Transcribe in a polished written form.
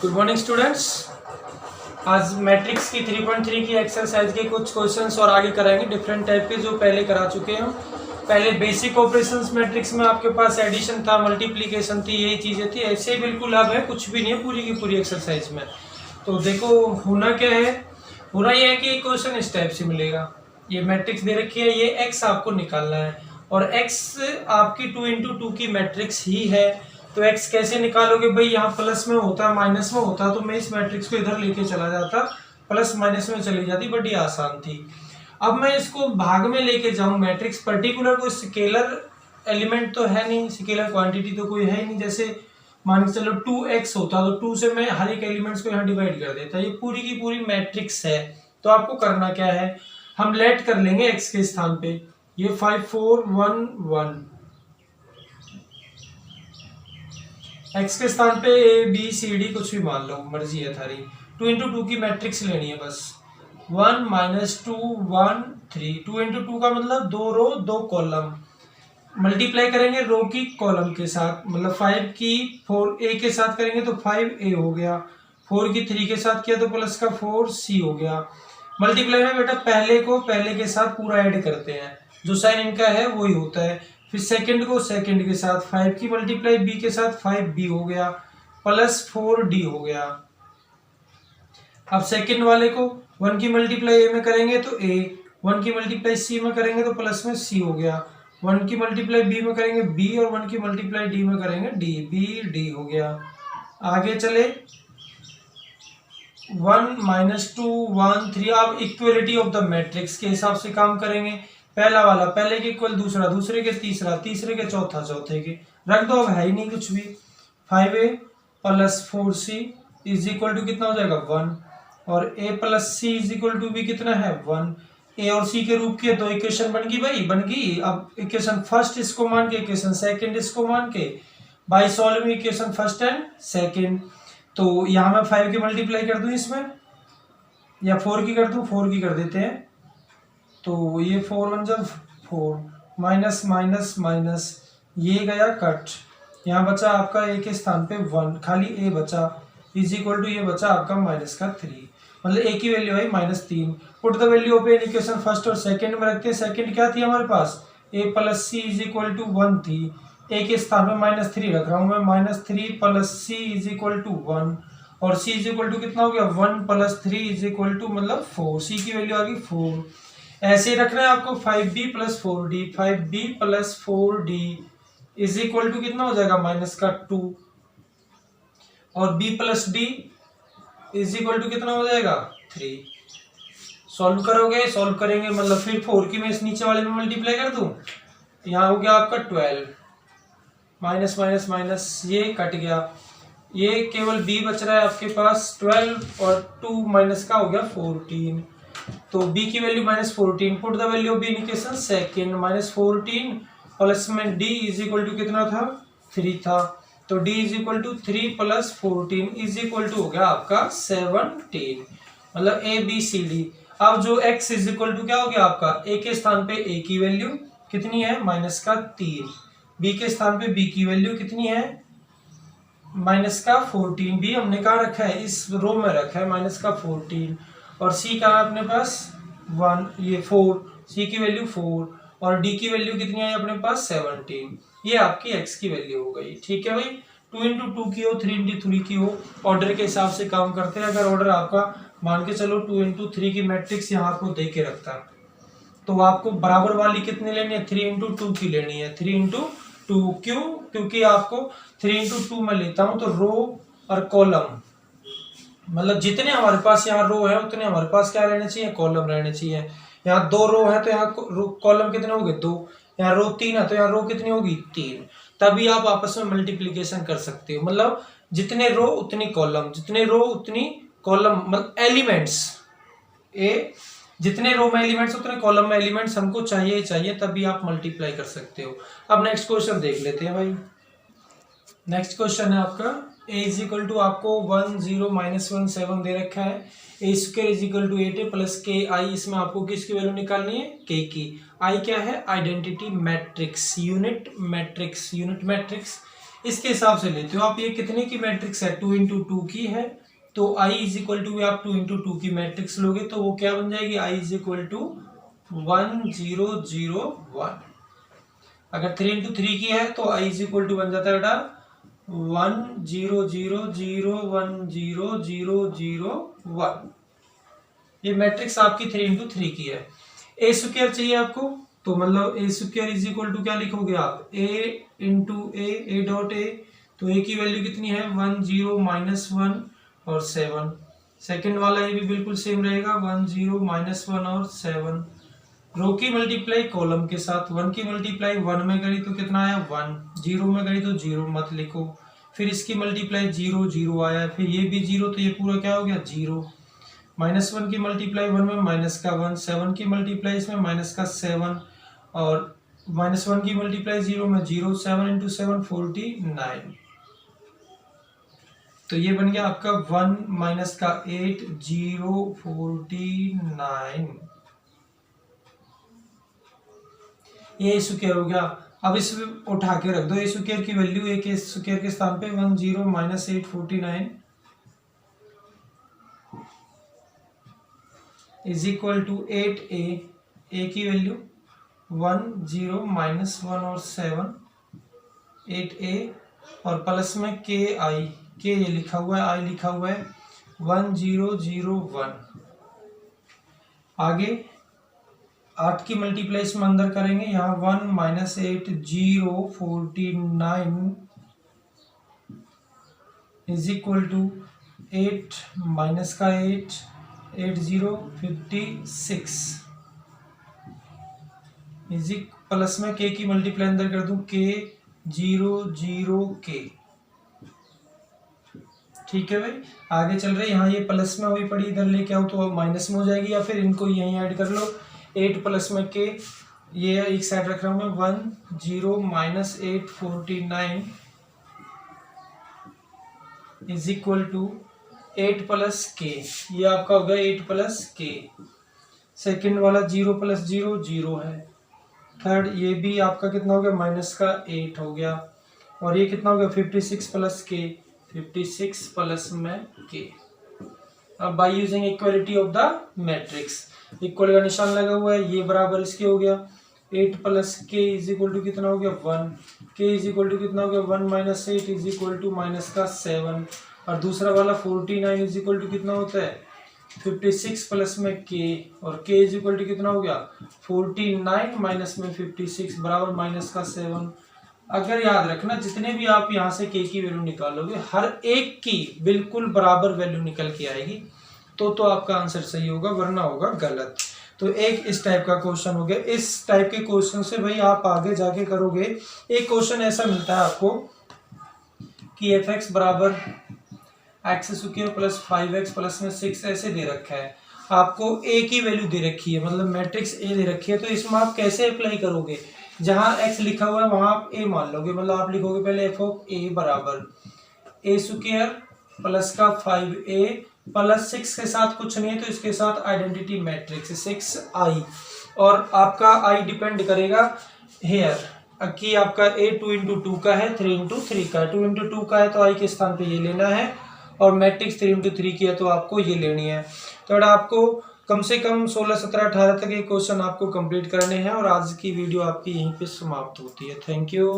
Good morning students. आज matrix की 3.3 की एक्सरसाइज के कुछ क्वेश्चंस और आगे कराएंगे डिफरेंट टाइप के जो पहले करा चुके हैं। पहले बेसिक ऑपरेशंस मैट्रिक्स में आपके पास एडिशन था, मल्टीप्लिकेशन थी, यही चीजें थी। ऐसे ही बिल्कुल अब है, कुछ भी नहीं है पूरी की पूरी एक्सरसाइज में। तो देखो होना क्या है, होना यह है कि क्वेश्चन इस टाइप से मिलेगा। ये मैट्रिक्स दे रखी है, ये एक्स आपको निकालना है और एक्स आपकी 2 × 2 की मैट्रिक्स ही है। तो x कैसे निकालोगे भाई, यहाँ प्लस में होता है माइनस में होता तो मैं इस मैट्रिक्स को इधर लेके चला जाता, प्लस माइनस में चली जाती, बट ये आसान थी। अब मैं इसको भाग में लेके जाऊं मैट्रिक्स, पर्टिकुलर कोई स्केलर एलिमेंट तो है नहीं, स्केलर क्वांटिटी तो कोई है ही नहीं। जैसे मान के चलो 2x होता तो 2 से मैं हर एक एलिमेंट्स को यहाँ डिवाइड कर देता। ये पूरी की पूरी मैट्रिक्स है। तो आपको करना क्या है, हम लेट कर लेंगे x के स्थान पे ये 5 4 1 1, एक्स के स्थान पे ए बी सी डी कुछ भी मान लो, मर्जी है थारी। 2 × 2 की मैट्रिक्स लेनी है बस। 1 -2 1 3। 2 × 2 का मतलब 2 रो 2 कॉलम, मल्टीप्लाई करेंगे रो की कॉलम के साथ। मतलब 5 की 4 ए के साथ करेंगे तो 5a हो गया, 4 की 3 के साथ किया तो प्लस का 4c हो गया। मल्टीप्लाई में बेटा पहले को पहले के साथ पूरा ऐड करते हैं, जो साइन इनका है वही होता है। फिर सेकंड को सेकंड के साथ, 5 की मल्टीप्लाई b के साथ 5b हो गया, प्लस 4d हो गया। अब सेकंड वाले को 1 की मल्टीप्लाई a में करेंगे तो a, 1 की मल्टीप्लाई c में करेंगे तो प्लस में c हो गया, 1 की मल्टीप्लाई b में करेंगे b और 1 की मल्टीप्लाई d में करेंगे d, b d हो गया। आगे चले 1 -2 1 3। अब इक्वलिटी ऑफ द मैट्रिक्स के हिसाब से काम करेंगे। पहला वाला पहले के इक्वल दूसरा, दूसरे के तीसरा, तीसरे के चौथा, चौथे के रख दो। अब है ही नहीं कुछ भी। 5a + 4c is equal to कितना हो जाएगा 1, और a + c is equal to भी कितना है 1। a और c के रूप की दो इक्वेशन बन गई भाई, बन गई। अब इक्वेशन फर्स्ट इसको मान के, इक्वेशन सेकंड इसको मान के, by solving equation first and second. तो यहाँ मैं 5 की मल्टीप्लाई कर दूं इसमें, या 4 की कर दूं, 4 की कर देते हैं। तो ये 4 1 जब 4, माइनस माइनस माइनस, ये गया कट, यहाँ बचा आपका a के स्थान पे 1, खाली a बचा, इज इक्वल टू ये बचा आपका माइनस का 3। मतलब a की वैल्यू आई -3। Put the value of an equation first और सेकंड में रखते हैं। सेकंड क्या थी हमारे पास, a + c is equal to 1 थी, a के स्थान पे -3 रख रहा हूँ मैं, -3 + c इज इक्वल टू 1, और c इज इक्वल टू कितना हो गया 1 + 3 इज इक्वल टू मतलब 4, c की वैल्यू आ गई 4। ऐसे रखना है आपको 5b + 4d, 5b + 4d is equal to कितना हो जाएगा -2, और b + d is equal to कितना हो जाएगा 3। सॉल्व करोगे, सॉल्व करेंगे मतलब फिर 4 की मैं इस नीचे वाले में मल्टीप्लाई कर दूं, यहाँ हो गया आपका 12, माइनस माइनस माइनस ये कट गया, ये केवल b बच रहा है आपके पास 12, और 2 माइनस का हो गया 14। तो b की value -14, put the value of b in equation second, -14 plus में d इज इक्वल टू कितना था 3 था, तो d is equal to 3 + 14 is equal to हो गया आपका 17। मतलब a b c d। अब जो x इज इक्वल टू क्या हो गया आपका, a के स्थान पे a की वैल्यू कितनी है -3, b के स्थान पे b की वैल्यू कितनी है -14, b हमने कहाँ रखा है, इस रो में रखा है -14, और c कहाँ है अपने पास 1, ये 4, c की वैल्यू 4, और d की वैल्यू कितनी है अपने पास 17। ये आपकी x की वैल्यू हो गई। ठीक है भाई, 2 × 2 की हो, 3 × 3 की हो, ऑर्डर के हिसाब से काम करते हैं। अगर ऑर्डर आपका मान के चलो 2 × 3 की मैट्रिक्स यहाँ आपको दे के रखता है, तो आपको बराबर वाली कितनी लेनी है 3 × 2 की लेनी है, 3 × 2। क्यों, क्योंकि आपको 3 × 2 में लेता हूं तो रो और कॉलम, मतलब जितने हमारे पास यहाँ रो है उतने हमारे पास क्या रहने चाहिए, कॉलम रहने चाहिए। यहाँ 2 रो है तो यहाँ कॉलम कितने हो गए 2, यहाँ रो 3 है तो यहाँ रो कितनी होगी 3। तभी आप आपस में मल्टीप्लीकेशन कर सकते हो। मतलब जितने रो उतनी कॉलम, जितने रो उतनी कॉलम, मतलब एलिमेंट्स ए, जितने रो में एलिमेंट्स उतने कॉलम में एलिमेंट्स हमको चाहिए ही चाहिए, तभी आप मल्टीप्लाई कर सकते हो। अब नेक्स्ट क्वेश्चन देख लेते हैं भाई। नेक्स्ट क्वेश्चन है आपका a इज इक्वल टू आपको 1 0 -1 7 दे रखा है, a square is equal to 8a + ki। इसमें आपको किसकी वैल्यू निकालनी है, k की। i क्या है, identity matrix, unit matrix, unit matrix इसके हिसाब से लेते हो आप। ये कितने की मैट्रिक्स है, 2 इंटू 2 की है, तो आई इज इक्वल टू आप 2 इंटू 2 की मैट्रिक्स लोगे तो वो क्या बन जाएगी, आई इज इक्वल टू 1 0 0 1। अगर 3 इंटू 3 की है तो आई इज इक्वल टू बन जाता है बेटा 1 0 0 0 1 0 0 0 1। ये मैट्रिक्स आपकी 3 इंटू 3 की है। ए स्क्वायर चाहिए आपको, तो मतलब ए स्क्वायर इज इक्वल टू क्या लिखोगे आप, ए इंटू ए डॉट ए। तो ए की वैल्यू कितनी है 1 0 -1 और 7। सेकंड वाला ये भी बिल्कुल सेम रहेगा 1 0 -1 और 7। रो की मल्टीप्लाई कॉलम के साथ, 1 की मल्टीप्लाई 1 में करी तो कितना आया 1, 0 में करी तो 0 मत लिखो। फिर इसकी मल्टीप्लाई 0 0 आया, फिर ये भी 0 तो ये पूरा क्या हो गया 0। -1 की मल्टीप्लाई 1 में माइनस का 1, 7 की मल्टीप्लाई इसमें माइनस का 7 और -1 की मल्टीप्लाई 0 में 0, 7 इंटू 7 49। तो ये बन गया आपका 1 माइनस का 8 0 49। ये स्क्वायर हो गया। अब इसमें उठा के रख दो ए स्क्वायर की वैल्यू, ए के स्क्वायर के स्थान पे 1 0 -8 49 इज इक्वल टू 8a। ए की वैल्यू 1 0 -1 और 7 8a और प्लस में के आई, के ये लिखा हुआ है, आई लिखा हुआ है 1 0 0 1। आगे 8 की मल्टीप्लाई इसमें अंदर करेंगे, यहाँ 1 -8 0 49 इज इक्वल टू 8 माइनस का 8 8 0 56 इज प्लस में के की मल्टीप्लाई अंदर कर दूं, के 0 0 के। ठीक है भाई, आगे चल रहे, यहाँ ये प्लस में हुई पड़ी, इधर लेके आओ तो माइनस में हो जाएगी, या फिर इनको यहीं ऐड कर लो। 8 प्लस में के, ये एक साइड रख रहा हूं मैं, 1 0 -8 49 इज इक्वल टू 8 प्लस के। ये आपका होगा 8 प्लस के। सेकेंड वाला 0 प्लस 0 0 है। थर्ड ये भी आपका कितना हो गया माइनस का 8 हो गया। और ये कितना हो गया 56 प्लस के, 56 प्लस में के। अब by using equality of the matrix, equal का निशान लगा हुआ है, ये बराबर इसके हो गया 8 प्लस के इज इक्वल टू कितना हो गया 1, के इज इक्वल टू कितना हो गया 1 minus 8 is equal to minus का 7। और दूसरा वाला 49 इज इक्वल टू कितना होता है 56 प्लस में के, और के इज इक्वल टू कितना हो गया 49 माइनस में 56 बराबर माइनस का 7। अगर याद रखना जितने भी आप यहाँ से के की वैल्यू निकालोगे हर एक की बिल्कुल बराबर वैल्यू निकल के आएगी, तो आपका आंसर सही होगा, वरना होगा गलत। तो एक इस टाइप का क्वेश्चन हो गया। इस टाइप के क्वेश्चन से भाई आप आगे जाके करोगे, एक क्वेश्चन ऐसा मिलता है आपको कि f(x) बराबर x² प्लस 5x प्लस में 6 ऐसे दे रखा है, आपको a की वैल्यू दे रखी है, मतलब मैट्रिक्स a दे रखी है। तो इसमें आप कैसे अप्लाई करोगे, जहां x लिखा हुआ है वहां आप a मान लोगे, मतलब आप लिखोगे पहले f(a) बराबर a² प्लस का 5a प्लस 6 के साथ कुछ नहीं है तो इसके साथ आइडेंटिटी मैट्रिक्स 6i, और आपका i डिपेंड करेगा हेयर कि आपका a 2 इंटू 2 का है, 3 इंटू 3 का है। 2 इंटू 2 का है तो i के स्थान पे ये लेना है, और मैट्रिक्स 3 इंटू 3 की है तो आपको ये लेनी है। तो अगर आपको कम से कम 16 17 18 तक ये क्वेश्चन आपको कंप्लीट करने हैं, और आज की वीडियो आपकी यहीं पे समाप्त होती है। Thank you.